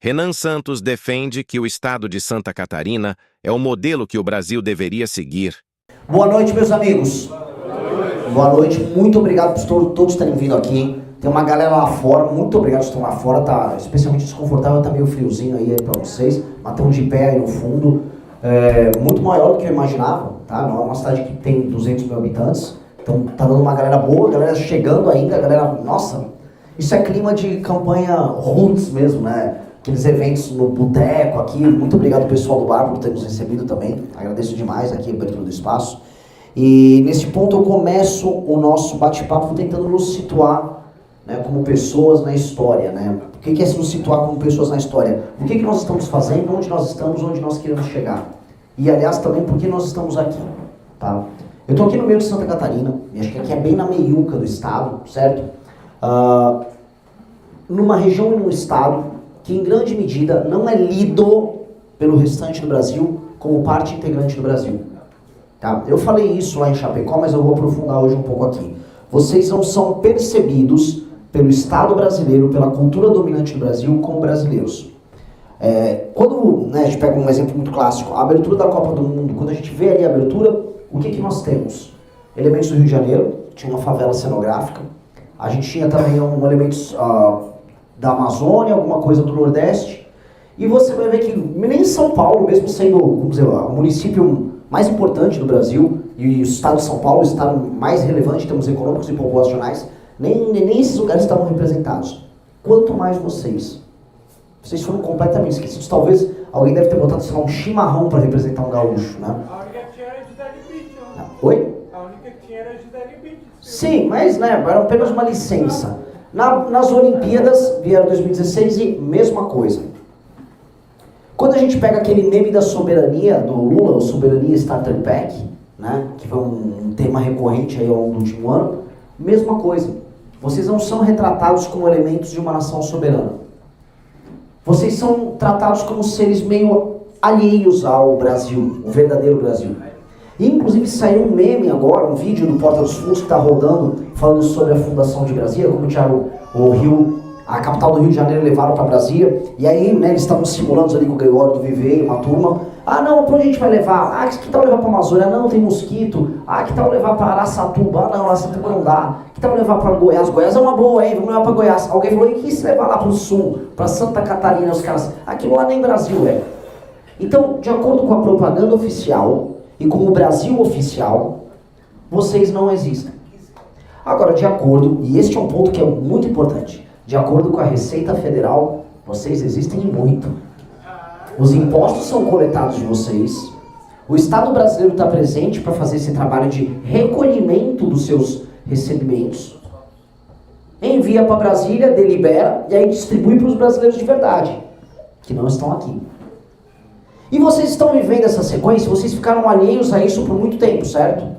Renan Santos defende que o estado de Santa Catarina é o modelo que o Brasil deveria seguir. Boa noite, meus amigos. Boa noite, muito obrigado por todos terem vindo aqui. Tem uma galera lá fora, muito obrigado por estar lá fora, tá especialmente desconfortável, tá meio friozinho aí pra vocês, mas estão de pé aí no fundo. Muito maior do que eu imaginava, tá? Não é uma cidade que tem 200 mil habitantes, então tá dando uma galera boa, a galera chegando ainda, a galera, nossa, isso é clima de campanha roots mesmo, né? Aqueles eventos no boteco aqui, muito obrigado pessoal do bar por ter nos recebido também, agradeço demais aqui a abertura do espaço. E nesse ponto eu começo o nosso bate-papo tentando nos situar, né, como pessoas na história, né? O que é se nos situar como pessoas na história? O que nós estamos fazendo, onde nós estamos, onde nós queremos chegar? E aliás também por que nós estamos aqui, tá? Eu estou aqui no meio de Santa Catarina, e acho que aqui é bem na meiuca do estado, certo? Numa região e num estado que em grande medida não é lido pelo restante do Brasil como parte integrante do Brasil. Tá? Eu falei isso lá em Chapecó, mas eu vou aprofundar hoje um pouco aqui. Vocês não são percebidos pelo Estado brasileiro, pela cultura dominante do Brasil, como brasileiros. Quando, né, a gente pega um exemplo muito clássico, a abertura da Copa do Mundo, quando a gente vê ali a abertura, o que nós temos? Elementos do Rio de Janeiro, tinha uma favela cenográfica, a gente tinha também elementos da Amazônia, alguma coisa do Nordeste, e você vai ver que nem São Paulo, mesmo sendo, vamos dizer, o município mais importante do Brasil, e o estado de São Paulo, o estado mais relevante em termos econômicos e populacionais, nem esses lugares estavam representados. Quanto mais vocês. Vocês foram completamente esquecidos. Talvez alguém deve ter botado, sei lá, um chimarrão para representar um gaúcho, né? A única que tinha era Gisele Bündchen, né? Oi? A única que tinha era Gisele Bündchen. Sim, mas né, era apenas uma licença. Nas Olimpíadas, vieram 2016 e mesma coisa. Quando a gente pega aquele meme da soberania do Lula, o Soberania Starter Pack, né, que foi um tema recorrente aí ao longo do último ano, mesma coisa. Vocês não são retratados como elementos de uma nação soberana. Vocês são tratados como seres meio alheios ao Brasil, o verdadeiro Brasil. E, inclusive saiu um meme agora, um vídeo do Porta dos Fundos que está rodando, falando sobre a fundação de Brasília, como a capital do Rio de Janeiro levaram para Brasília, e aí, né, eles estavam simulando ali com o Gregório do Viver e uma turma. Ah, não, pra onde a gente vai levar? Ah, que tal levar pra Amazônia? Não, tem mosquito. Ah, que tal levar pra Araçatuba? Ah, não, Araçatuba não dá. Que tal levar pra Goiás? Goiás é uma boa, hein? Vamos levar pra Goiás. Alguém falou, e que se levar lá pro sul, pra Santa Catarina? Os caras, aquilo lá nem Brasil é. Então, de acordo com a propaganda oficial e com o Brasil oficial, vocês não existem. Agora, de acordo, e este é um ponto que é muito importante, de acordo com a Receita Federal, vocês existem muito. Os impostos são coletados de vocês. O Estado brasileiro está presente para fazer esse trabalho de recolhimento dos seus recebimentos. Envia para Brasília, delibera e aí distribui para os brasileiros de verdade, que não estão aqui. E vocês estão vivendo essa sequência, vocês ficaram alheios a isso por muito tempo, certo?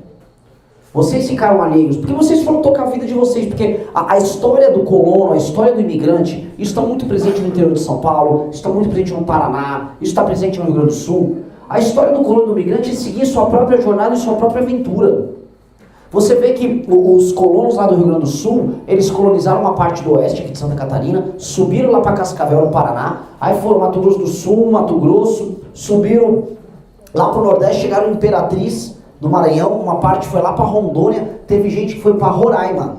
Vocês ficaram alheios, porque vocês foram tocar a vida de vocês, porque a história do colono, a história do imigrante, isso está muito presente no interior de São Paulo, isso está muito presente no Paraná, isso está presente no Rio Grande do Sul. A história do colono e do imigrante é seguir sua própria jornada e sua própria aventura. Você vê que os colonos lá do Rio Grande do Sul, eles colonizaram uma parte do oeste aqui de Santa Catarina, subiram lá para Cascavel, no Paraná, aí foram Mato Grosso do Sul, Mato Grosso, subiram lá para o Nordeste, chegaram em Imperatriz, do Maranhão, uma parte foi lá para Rondônia, teve gente que foi para Roraima.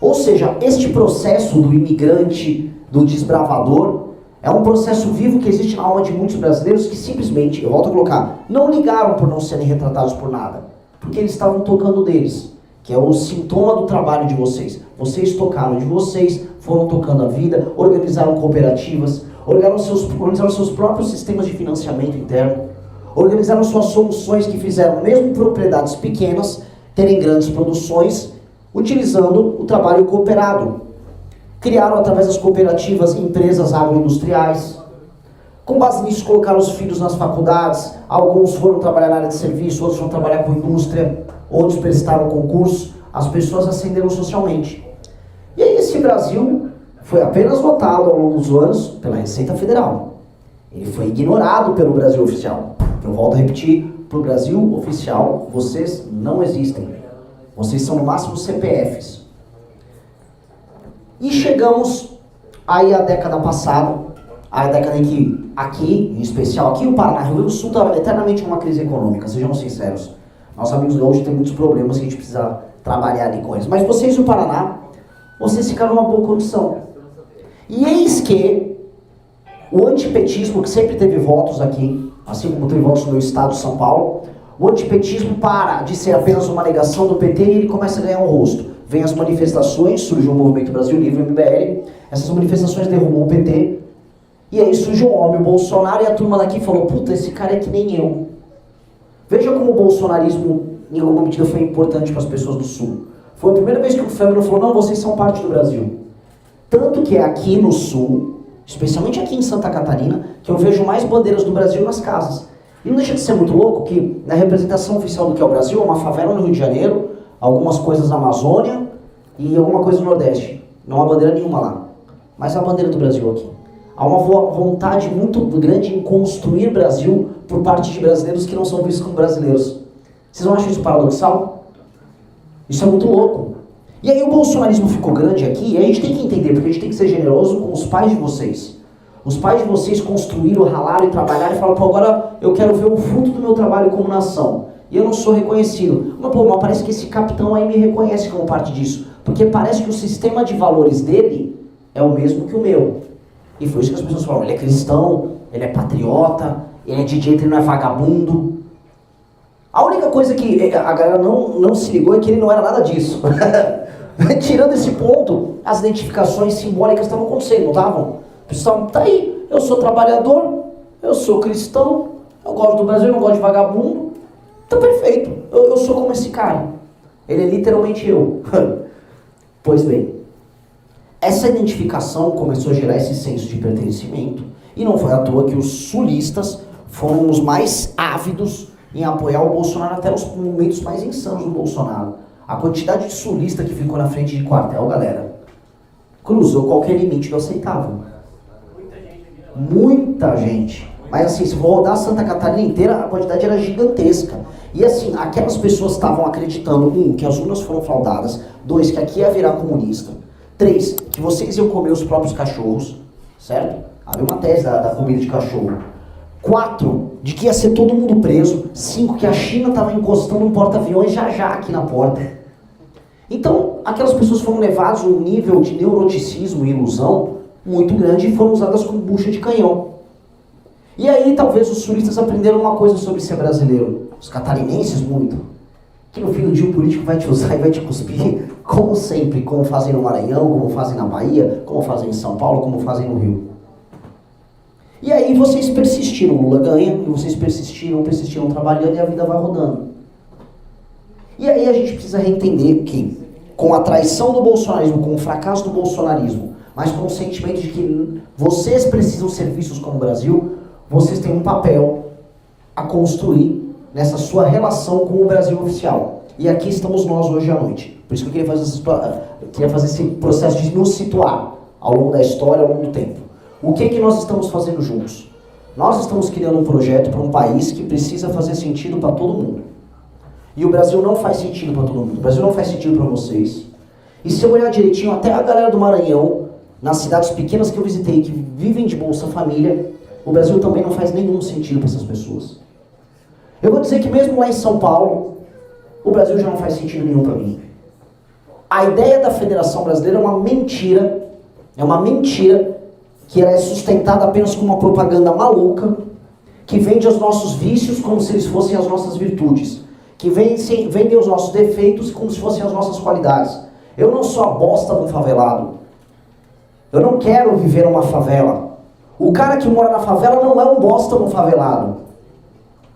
Ou seja, este processo do imigrante, do desbravador, é um processo vivo que existe na alma de muitos brasileiros que simplesmente, eu volto a colocar, não ligaram por não serem retratados por nada, porque eles estavam tocando deles, que é o sintoma do trabalho de vocês. Vocês tocaram de vocês, foram tocando a vida, organizaram cooperativas, organizaram seus próprios sistemas de financiamento interno, organizaram suas soluções que fizeram, mesmo propriedades pequenas, terem grandes produções, utilizando o trabalho cooperado. Criaram, através das cooperativas, empresas agroindustriais. Com base nisso, colocaram os filhos nas faculdades. Alguns foram trabalhar na área de serviço, outros foram trabalhar com indústria, outros prestaram concurso. As pessoas ascenderam socialmente. E aí esse Brasil foi apenas votado ao longo dos anos pela Receita Federal. Ele foi ignorado pelo Brasil oficial. Eu volto a repetir, para o Brasil oficial, vocês não existem. Vocês são no máximo CPFs. E chegamos aí à década passada, a década em que, aqui, em especial aqui, o Paraná, Rio Grande do Sul está eternamente numa crise econômica, sejamos sinceros. Nossos amigos gaúchos têm muitos problemas que a gente precisa trabalhar ali com eles. Mas vocês e o Paraná, vocês ficaram numa boa condição. E eis que o antipetismo, que sempre teve votos aqui, assim como teve votos no meu estado, São Paulo, o antipetismo para de ser apenas uma negação do PT e ele começa a ganhar um rosto. Vem as manifestações, surgiu o Movimento Brasil Livre, o MBL, essas manifestações derrubam o PT, e aí surge um homem, o Bolsonaro, e a turma daqui falou, puta, esse cara é que nem eu. Veja como o bolsonarismo, em alguma medida, foi importante para as pessoas do Sul. Foi a primeira vez que o Fernando falou, não, vocês são parte do Brasil. Tanto que é aqui no Sul, especialmente aqui em Santa Catarina, que eu vejo mais bandeiras do Brasil nas casas. E não deixa de ser muito louco que, na representação oficial do que é o Brasil, é uma favela no Rio de Janeiro, algumas coisas na Amazônia e alguma coisa no Nordeste. Não há bandeira nenhuma lá. Mas há a bandeira do Brasil aqui. Há uma vontade muito grande em construir Brasil por parte de brasileiros que não são vistos como brasileiros. Vocês não acham isso paradoxal? Isso é muito louco. E aí o bolsonarismo ficou grande aqui, e a gente tem que entender, porque a gente tem que ser generoso com os pais de vocês. Os pais de vocês construíram, ralaram e trabalharam e falaram, pô, agora eu quero ver o fruto do meu trabalho como nação. E eu não sou reconhecido. Mas, pô, mas parece que esse capitão aí me reconhece como parte disso. Porque parece que o sistema de valores dele é o mesmo que o meu. E foi isso que as pessoas falaram, ele é cristão, ele é patriota, ele é DJ, ele não é vagabundo. A única coisa que a galera não se ligou é que ele não era nada disso. Tirando esse ponto, as identificações simbólicas estavam acontecendo, não estavam? O pessoal tá aí, eu sou trabalhador, eu sou cristão, eu gosto do Brasil, eu não gosto de vagabundo. Então perfeito, eu sou como esse cara. Ele é literalmente eu. Pois bem, essa identificação começou a gerar esse senso de pertencimento, e não foi à toa que os sulistas foram os mais ávidos em apoiar o Bolsonaro até os momentos mais insanos do Bolsonaro. A quantidade de sulista que ficou na frente de quartel, galera, cruzou qualquer limite do aceitável. Muita gente. Mas assim, se for rodar Santa Catarina inteira, a quantidade era gigantesca. E assim, aquelas pessoas estavam acreditando, que as urnas foram fraudadas, 2, que aqui ia virar comunista, 3, que vocês iam comer os próprios cachorros, certo? Havia uma tese da comida de cachorro. 4, de que ia ser todo mundo preso. 5, que a China estava encostando um porta-aviões já aqui na porta. Então, aquelas pessoas foram levadas a um nível de neuroticismo e ilusão muito grande e foram usadas como bucha de canhão. E aí, talvez os sulistas aprenderam uma coisa sobre ser brasileiro. Os catarinenses, muito. Que no fim do dia o político vai te usar e vai te cuspir, como sempre, como fazem no Maranhão, como fazem na Bahia, como fazem em São Paulo, como fazem no Rio. E aí vocês persistiram, o Lula ganha, e vocês persistiram trabalhando e a vida vai rodando. E aí a gente precisa reentender que, com a traição do bolsonarismo, com o fracasso do bolsonarismo, mas com o sentimento de que vocês precisam ser vistos como Brasil, vocês têm um papel a construir nessa sua relação com o Brasil oficial. E aqui estamos nós hoje à noite. Por isso que eu queria fazer esse processo de nos situar ao longo da história, ao longo do tempo. O que nós estamos fazendo juntos? Nós estamos criando um projeto para um país que precisa fazer sentido para todo mundo. E o Brasil não faz sentido para todo mundo. O Brasil não faz sentido para vocês. E se eu olhar direitinho, até a galera do Maranhão, nas cidades pequenas que eu visitei, que vivem de Bolsa Família, o Brasil também não faz nenhum sentido para essas pessoas. Eu vou dizer que mesmo lá em São Paulo, o Brasil já não faz sentido nenhum para mim. A ideia da Federação Brasileira é uma mentira que ela é sustentada apenas com uma propaganda maluca, que vende os nossos vícios como se eles fossem as nossas virtudes, que vende os nossos defeitos como se fossem as nossas qualidades. Eu não sou a bosta de um favelado. Eu não quero viver numa favela. O cara que mora na favela não é um bosta de um favelado.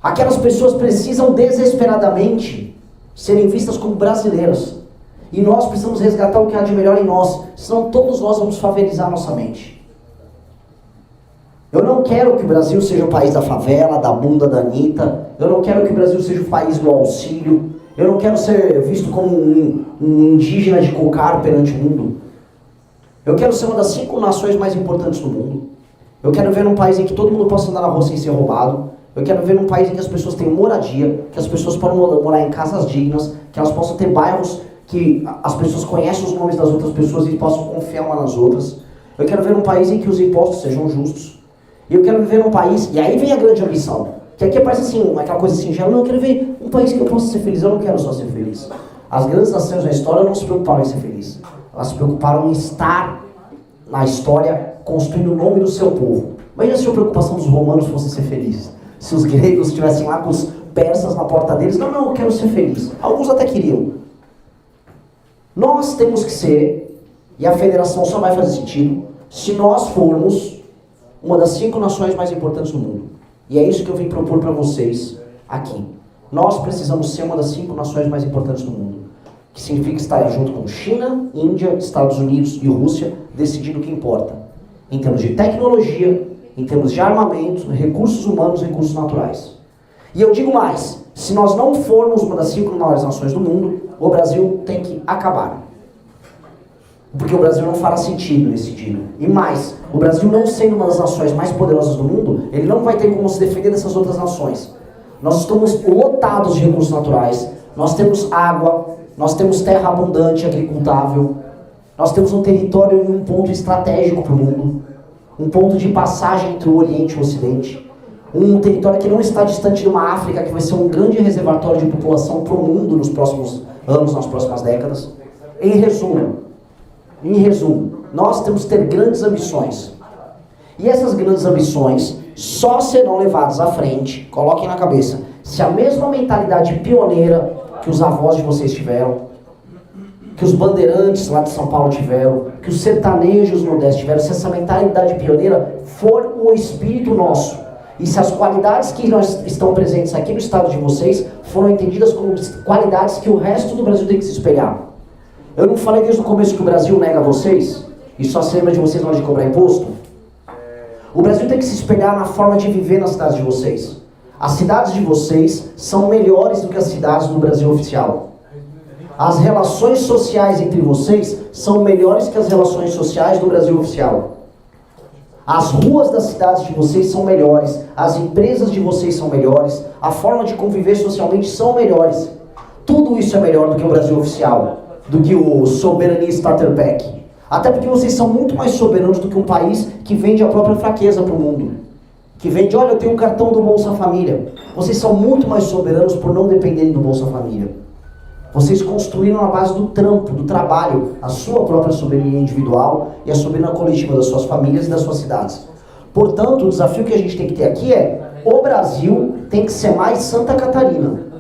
Aquelas pessoas precisam desesperadamente serem vistas como brasileiras. E nós precisamos resgatar o que há de melhor em nós, senão todos nós vamos favelizar nossa mente. Eu não quero que o Brasil seja o país da favela, da bunda da Anitta. Eu não quero que o Brasil seja o país do auxílio. Eu não quero ser visto como um indígena de cocar perante o mundo. Eu quero ser uma das 5 nações mais importantes do mundo. Eu quero ver um país em que todo mundo possa andar na rua sem ser roubado. Eu quero ver um país em que as pessoas tenham moradia, que as pessoas possam morar em casas dignas, que elas possam ter bairros que as pessoas conhecem os nomes das outras pessoas e possam confiar umas nas outras. Eu quero ver um país em que os impostos sejam justos. E eu quero viver num país, e aí vem a grande ambição, que aqui parece assim, aquela coisa singela, não, eu quero ver um país que eu possa ser feliz, eu não quero só ser feliz. As grandes nações na história não se preocuparam em ser feliz, elas se preocuparam em estar na história, construindo o nome do seu povo. Imagina se a preocupação dos romanos fosse ser feliz, se os gregos estivessem lá com os persas na porta deles, não, eu quero ser feliz. Alguns até queriam. Nós temos que ser, e a federação só vai fazer sentido, se nós formos uma das 5 nações mais importantes do mundo. E é isso que eu vim propor para vocês aqui. Nós precisamos ser uma das 5 nações mais importantes do mundo. Que significa estar junto com China, Índia, Estados Unidos e Rússia, decidindo o que importa. Em termos de tecnologia, em termos de armamento, recursos humanos e recursos naturais. E eu digo mais, se nós não formos uma das 5 maiores nações do mundo, o Brasil tem que acabar. Porque o Brasil não fará sentido nesse dia. E mais, o Brasil não sendo uma das nações mais poderosas do mundo, ele não vai ter como se defender dessas outras nações. Nós estamos lotados de recursos naturais, nós temos água, nós temos terra abundante, agricultável, nós temos um território em um ponto estratégico para o mundo, um ponto de passagem entre o Oriente e o Ocidente, um território que não está distante de uma África que vai ser um grande reservatório de população para o mundo nos próximos anos, nas próximas décadas. Em resumo, nós temos que ter grandes ambições. E essas grandes ambições só serão levadas à frente, coloquem na cabeça, se a mesma mentalidade pioneira que os avós de vocês tiveram, que os bandeirantes lá de São Paulo tiveram, que os sertanejos no Nordeste tiveram, se essa mentalidade pioneira for um espírito nosso, e se as qualidades que estão presentes aqui no estado de vocês foram entendidas como qualidades que o resto do Brasil tem que se espelhar. Eu não falei desde o começo que o Brasil nega vocês, e só se lembra de vocês na hora de cobrar imposto? O Brasil tem que se espelhar na forma de viver nas cidades de vocês. As cidades de vocês são melhores do que as cidades do Brasil oficial. As relações sociais entre vocês são melhores que as relações sociais do Brasil oficial. As ruas das cidades de vocês são melhores, as empresas de vocês são melhores, a forma de conviver socialmente são melhores. Tudo isso é melhor do que o Brasil oficial, do que o Soberania Starter Pack. Até porque vocês são muito mais soberanos do que um país que vende a própria fraqueza para o mundo. Que vende, olha, eu tenho um cartão do Bolsa Família. Vocês são muito mais soberanos por não dependerem do Bolsa Família. Vocês construíram na base do trampo, do trabalho, a sua própria soberania individual e a soberania coletiva das suas famílias e das suas cidades. Portanto, o desafio que a gente tem que ter aqui é, o Brasil tem que ser mais Santa Catarina.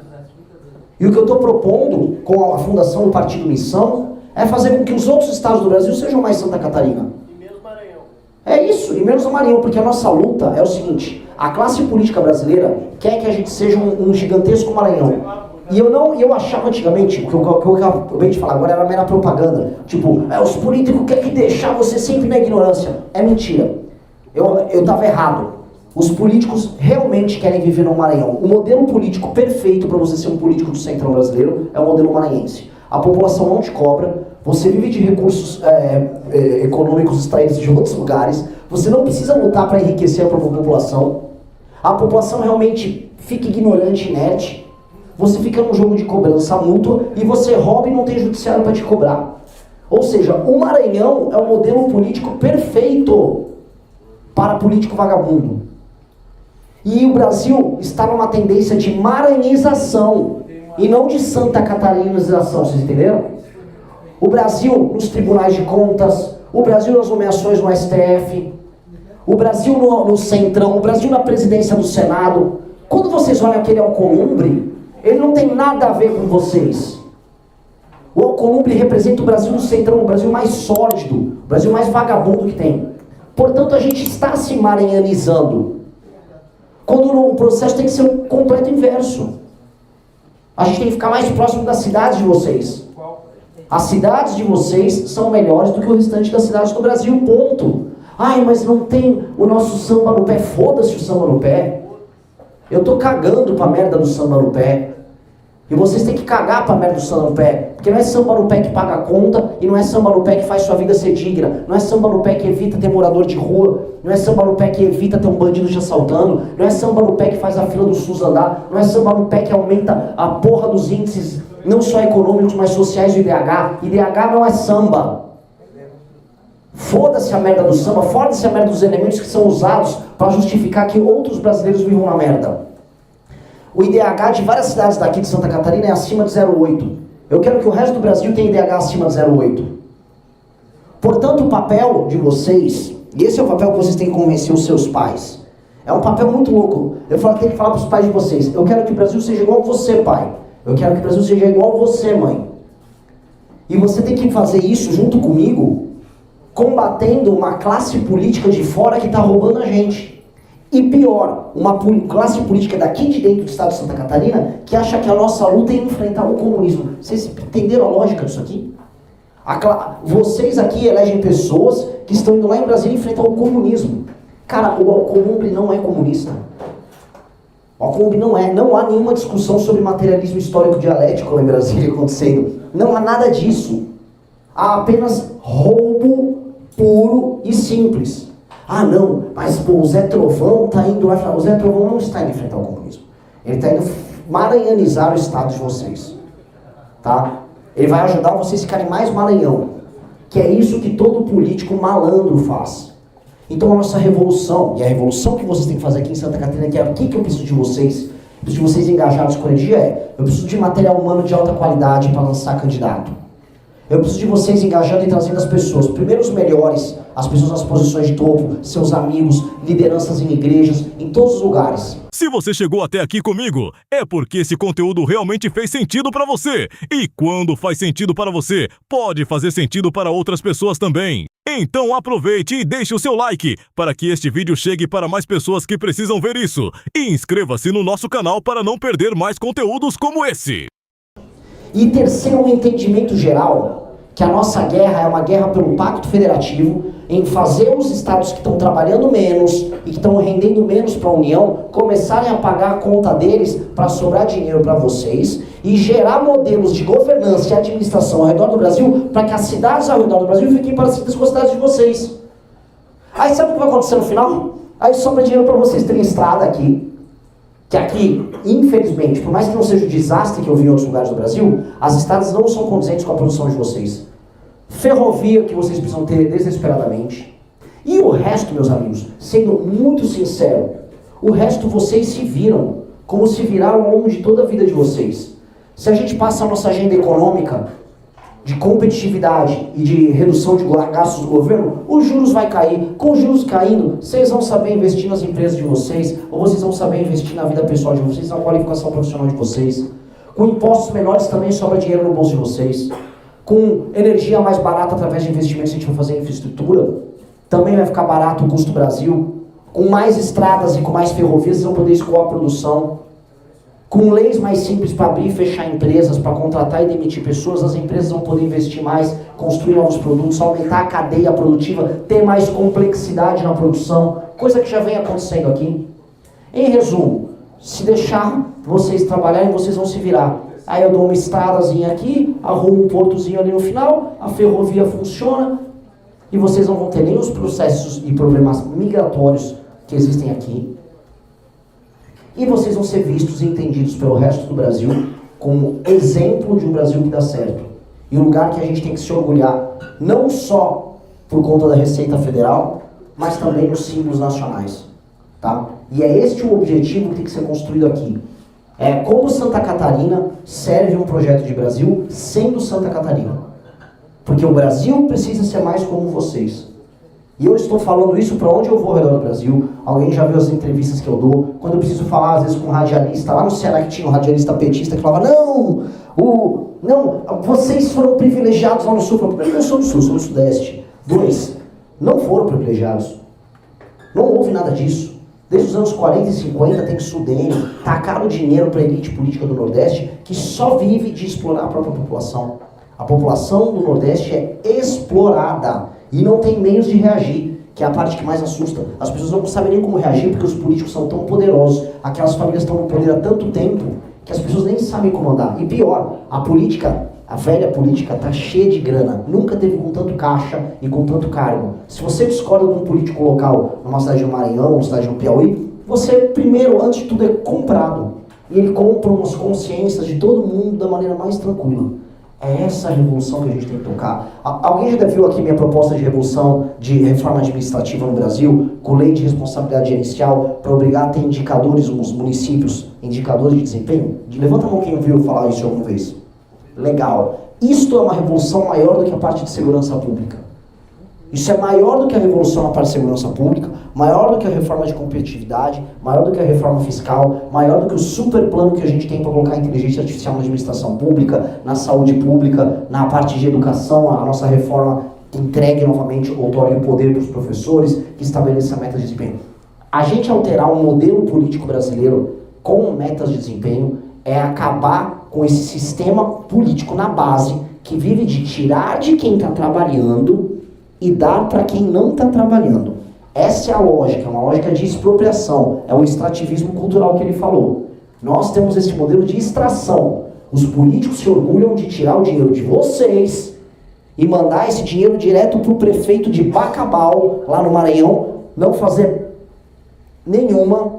E o que eu estou propondo com a fundação do Partido Missão é fazer com que os outros estados do Brasil sejam mais Santa Catarina. E menos Maranhão. É isso, e menos o Maranhão, porque a nossa luta é o seguinte, a classe política brasileira quer que a gente seja um gigantesco Maranhão. E eu achava antigamente, o que eu acabei de falar agora era mera propaganda, tipo, os políticos querem deixar você sempre na ignorância. É mentira, eu estava errado. Os políticos realmente querem viver no Maranhão. O modelo político perfeito para você ser um político do centrão brasileiro é o modelo maranhense. A população não te cobra, você vive de recursos econômicos extraídos de outros lugares, você não precisa lutar para enriquecer a própria população. A população realmente fica ignorante, inerte, você fica num jogo de cobrança mútua e você rouba e não tem judiciário para te cobrar. Ou seja, o Maranhão é o modelo político perfeito para político vagabundo. E o Brasil está numa tendência de maranhização e não de Santa Catarinização, vocês entenderam? O Brasil nos tribunais de contas, o Brasil nas nomeações no STF, o Brasil no Centrão, o Brasil na presidência do Senado. Quando vocês olham aquele Alcolumbre, ele não tem nada a ver com vocês. O Alcolumbre representa o Brasil no Centrão, o Brasil mais sórdido, o Brasil mais vagabundo que tem. Portanto, a gente está se maranhanizando. Quando o processo tem que ser o completo inverso. A gente tem que ficar mais próximo das cidades de vocês. As cidades de vocês são melhores do que o restante das cidades do Brasil, ponto. Ai, mas não tem o nosso samba no pé. Foda-se o samba no pé. Eu tô cagando pra merda do samba no pé. E vocês têm que cagar pra merda do samba no pé. Porque não é samba no pé que paga a conta, e não é samba no pé que faz sua vida ser digna. Não é samba no pé que evita ter morador de rua. Não é samba no pé que evita ter um bandido te assaltando. Não é samba no pé que faz a fila do SUS andar. Não é samba no pé que aumenta a porra dos índices, não só econômicos, mas sociais do IDH. IDH não é samba. Foda-se a merda do samba, foda-se a merda dos elementos que são usados para justificar que outros brasileiros vivam na merda. O IDH de várias cidades daqui de Santa Catarina é acima de 0,8. Eu quero que o resto do Brasil tenha IDH acima de 0,8. Portanto, o papel de vocês, e esse é o papel que vocês têm que convencer os seus pais, é um papel muito louco. Eu tenho que falar para os pais de vocês, eu quero que o Brasil seja igual a você, pai. Eu quero que o Brasil seja igual a você, mãe. E você tem que fazer isso junto comigo, combatendo uma classe política de fora que está roubando a gente. E pior, uma classe política daqui de dentro do estado de Santa Catarina que acha que a nossa luta é enfrentar o comunismo. Vocês entenderam a lógica disso aqui? Vocês aqui elegem pessoas que estão indo lá em Brasília enfrentar o comunismo. Cara, o Alcolumbre não é comunista. O Alcolumbre não é. Não há nenhuma discussão sobre materialismo histórico dialético lá em Brasília acontecendo. Não há nada disso. Há apenas roubo puro e simples. Ah não, mas pô, o Zé Trovão está indo lá. O Zé Trovão não está indo enfrentar o comunismo. Ele está indo maranhanizar o estado de vocês. Tá? Ele vai ajudar vocês a ficarem mais Maranhão. Que é isso que todo político malandro faz. Então a nossa revolução, e a revolução que vocês têm que fazer aqui em Santa Catarina, que é o que eu preciso de vocês, eu preciso de vocês engajados com energia, eu preciso de material humano de alta qualidade para lançar candidato. Eu preciso de vocês engajando e trazendo as pessoas, primeiro os melhores, as pessoas nas posições de topo, seus amigos, lideranças em igrejas, em todos os lugares. Se você chegou até aqui comigo, é porque esse conteúdo realmente fez sentido para você. E quando faz sentido para você, pode fazer sentido para outras pessoas também. Então aproveite e deixe o seu like para que este vídeo chegue para mais pessoas que precisam ver isso. E inscreva-se no nosso canal para não perder mais conteúdos como esse. E terceiro, um entendimento geral, que a nossa guerra é uma guerra pelo Pacto Federativo, em fazer os estados que estão trabalhando menos e que estão rendendo menos para a União, começarem a pagar a conta deles para sobrar dinheiro para vocês e gerar modelos de governança e administração ao redor do Brasil para que as cidades ao redor do Brasil fiquem parecidas com as cidades de vocês. Aí sabe o que vai acontecer no final? Aí sobra dinheiro para vocês terem estrada aqui, que aqui, infelizmente, por mais que não seja o desastre que eu vi em outros lugares do Brasil, as estradas não são condizentes com a produção de vocês. Ferrovia que vocês precisam ter desesperadamente. E o resto, meus amigos, sendo muito sincero, o resto vocês se viram, como se viraram ao longo de toda a vida de vocês. Se a gente passa a nossa agenda econômica de competitividade e de redução de gastos do governo, os juros vai cair. Com os juros caindo, vocês vão saber investir nas empresas de vocês, ou vocês vão saber investir na vida pessoal de vocês, na qualificação profissional de vocês. Com impostos menores também sobra dinheiro no bolso de vocês. Com energia mais barata através de investimentos que a gente vai fazer em infraestrutura, também vai ficar barato o custo Brasil. Com mais estradas e com mais ferrovias, vocês vão poder escoar a produção. Com leis mais simples para abrir e fechar empresas, para contratar e demitir pessoas, as empresas vão poder investir mais, construir novos produtos, aumentar a cadeia produtiva, ter mais complexidade na produção, coisa que já vem acontecendo aqui. Em resumo, se deixar vocês trabalharem, vocês vão se virar. Aí eu dou uma estradazinha aqui, arrumo um portozinho ali no final, a ferrovia funciona, e vocês não vão ter nem os processos e problemas migratórios que existem aqui. E vocês vão ser vistos e entendidos pelo resto do Brasil como exemplo de um Brasil que dá certo. E um lugar que a gente tem que se orgulhar, não só por conta da Receita Federal, mas também nos símbolos nacionais. Tá? E é este o objetivo que tem que ser construído aqui. É como Santa Catarina serve um projeto de Brasil sendo Santa Catarina. Porque o Brasil precisa ser mais como vocês. E eu estou falando isso para onde eu vou ao redor do Brasil. Alguém já viu as entrevistas que eu dou? Quando eu preciso falar, às vezes, com um radialista, lá no Ceará que tinha um radialista petista que falava, não, vocês foram privilegiados lá no Sul. Eu falei, primeiro, eu sou do Sul, sou do Sudeste. 2, não foram privilegiados. Não houve nada disso. Desde os anos 40 e 50 tem Sudene, tacaram dinheiro para a elite política do Nordeste que só vive de explorar a própria população. A população do Nordeste é explorada e não tem meios de reagir, que é a parte que mais assusta. As pessoas não sabem nem como reagir porque os políticos são tão poderosos, aquelas famílias estão no poder há tanto tempo que as pessoas nem sabem como andar. E pior, a política, a velha política está cheia de grana, nunca teve com tanto caixa e com tanto cargo. Se você discorda de um político local numa cidade do Maranhão, numa cidade do Piauí, você primeiro, antes de tudo, é comprado. E ele compra umas consciências de todo mundo da maneira mais tranquila. É essa a revolução que a gente tem que tocar. Alguém já viu aqui minha proposta de revolução de reforma administrativa no Brasil, com lei de responsabilidade gerencial, para obrigar a ter indicadores nos municípios, indicadores de desempenho? Levanta a mão quem ouviu falar isso alguma vez. Legal. Isto é uma revolução maior do que a parte de segurança pública. Isso é maior do que a revolução na parte de segurança pública, maior do que a reforma de competitividade, maior do que a reforma fiscal, maior do que o super plano que a gente tem para colocar a inteligência artificial na administração pública, na saúde pública, na parte de educação, a nossa reforma que entregue novamente ou torne o poder para os professores, que estabeleça metas de desempenho. A gente alterar o modelo político brasileiro com metas de desempenho é acabar com esse sistema político na base que vive de tirar de quem está trabalhando e dar para quem não está trabalhando. Essa é a lógica, uma lógica de expropriação, é o extrativismo cultural que ele falou. Nós temos esse modelo de extração. Os políticos se orgulham de tirar o dinheiro de vocês e mandar esse dinheiro direto para o prefeito de Bacabal, lá no Maranhão, não fazer nenhuma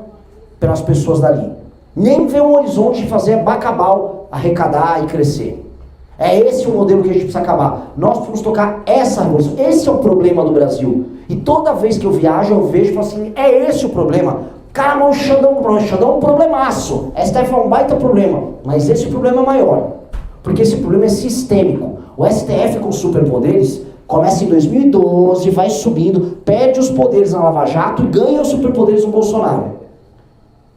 pelas pessoas dali. Nem ver um horizonte de fazer Bacabal arrecadar e crescer. É esse o modelo que a gente precisa acabar. Nós precisamos tocar essa revolução. Esse é o problema do Brasil. E toda vez que eu viajo, eu vejo e falo assim, é esse o problema. Cara, mas o Xandão é um problemaço. STF é um baita problema. Mas esse problema é maior. Porque esse problema é sistêmico. O STF com superpoderes começa em 2012, vai subindo, perde os poderes na Lava Jato e ganha os superpoderes no Bolsonaro.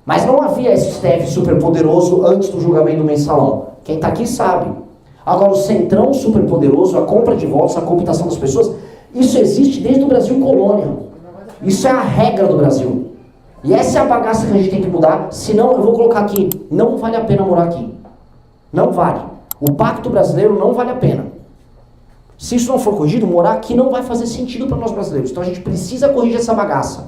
Mas não havia STF superpoderoso antes do julgamento do mensalão. Quem está aqui sabe. Agora, o centrão superpoderoso, a compra de votos, a cooptação das pessoas, isso existe desde o Brasil colônia. Isso é a regra do Brasil. E essa é a bagaça que a gente tem que mudar, senão, eu vou colocar aqui, não vale a pena morar aqui. Não vale. O pacto brasileiro não vale a pena. Se isso não for corrigido, morar aqui não vai fazer sentido para nós brasileiros. Então a gente precisa corrigir essa bagaça.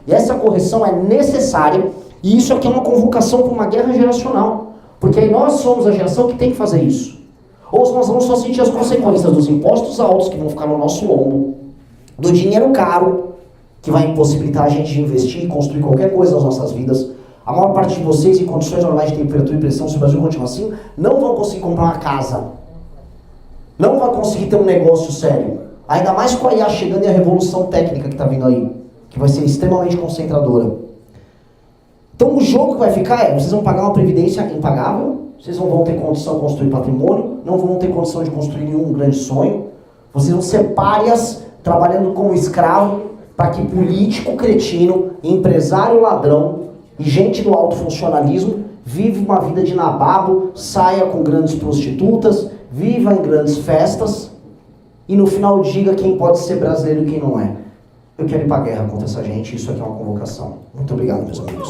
E essa correção é necessária, e isso aqui é uma convocação para uma guerra geracional. Porque aí nós somos a geração que tem que fazer isso. Ou nós vamos só sentir as consequências dos impostos altos que vão ficar no nosso lombo, do dinheiro caro, que vai impossibilitar a gente de investir e construir qualquer coisa nas nossas vidas. A maior parte de vocês, em condições normais de temperatura e pressão, se o Brasil continuar assim, não vão conseguir comprar uma casa. Não vai conseguir ter um negócio sério. Ainda mais com a IA chegando e a revolução técnica que está vindo aí, que vai ser extremamente concentradora. Então o jogo que vai ficar é, vocês vão pagar uma previdência impagável, vocês não vão ter condição de construir patrimônio, não vão ter condição de construir nenhum grande sonho, vocês vão ser párias trabalhando como escravo para que político cretino, empresário ladrão e gente do alto funcionalismo vive uma vida de nababo, saia com grandes prostitutas, viva em grandes festas e no final diga quem pode ser brasileiro e quem não é. Eu quero ir para a guerra contra essa gente, isso aqui é uma convocação. Muito obrigado, meus amigos.